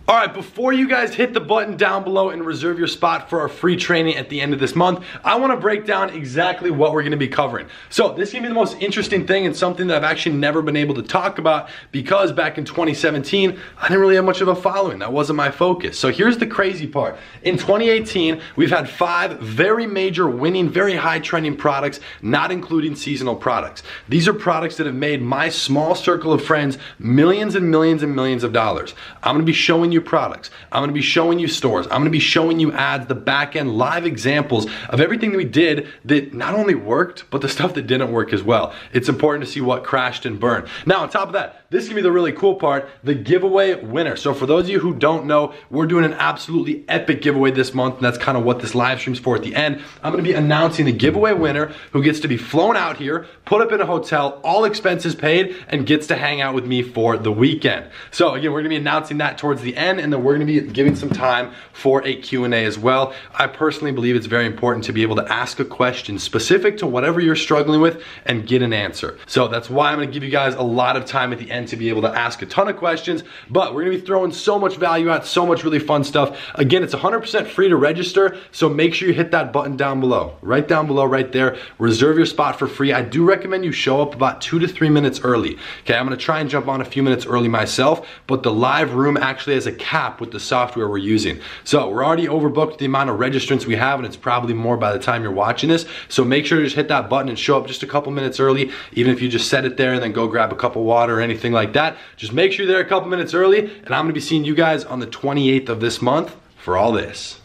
All right, before you guys hit the button down below and reserve your spot for our free training at the end of this month, I wanna break down exactly what we're gonna be covering. So this is gonna be the most interesting thing and something that I've actually never been able to talk about because back in 2017, I didn't really have much of a following. That wasn't my focus. So here's the crazy part. In 2018, we've had 5 very major winning, very high trending products, not including seasonal products. These are products that have made my small circle of friends millions and millions and millions of dollars. I'm gonna be showing you products. I'm gonna be showing you stores. I'm gonna be showing you ads, the back end live examples of everything that we did that not only worked, but the stuff that didn't work as well. It's important to see what crashed and burned. Now, on top of that, this is gonna be the really cool part, the giveaway winner. So for those of you who don't know, we're doing an absolutely epic giveaway this month, and that's kind of what this live stream's for at the end. I'm gonna be announcing the giveaway winner who gets to be flown out here, put up in a hotel, all expenses paid, and gets to hang out with me for the weekend. So again, we're gonna be announcing that towards the end, and then we're gonna be giving some time for a Q&A as well. I personally believe it's very important to be able to ask a question specific to whatever you're struggling with and get an answer. So that's why I'm gonna give you guys a lot of time at the end to be able to ask a ton of questions, but we're gonna be throwing so much value out, so much really fun stuff. Again, it's 100% free to register, so make sure you hit that button down below. Right down below, right there. Reserve your spot for free. I do recommend you show up about 2 to 3 minutes early. Okay, I'm gonna try and jump on a few minutes early myself, but the live room actually has a cap with the software we're using. So we're already overbooked the amount of registrants we have, and it's probably more by the time you're watching this. So make sure to just hit that button and show up just a couple minutes early, even if you just set it there and then go grab a cup of water or anything like that. Just make sure you're there a couple minutes early, and I'm gonna be seeing you guys on the 28th of this month for all this.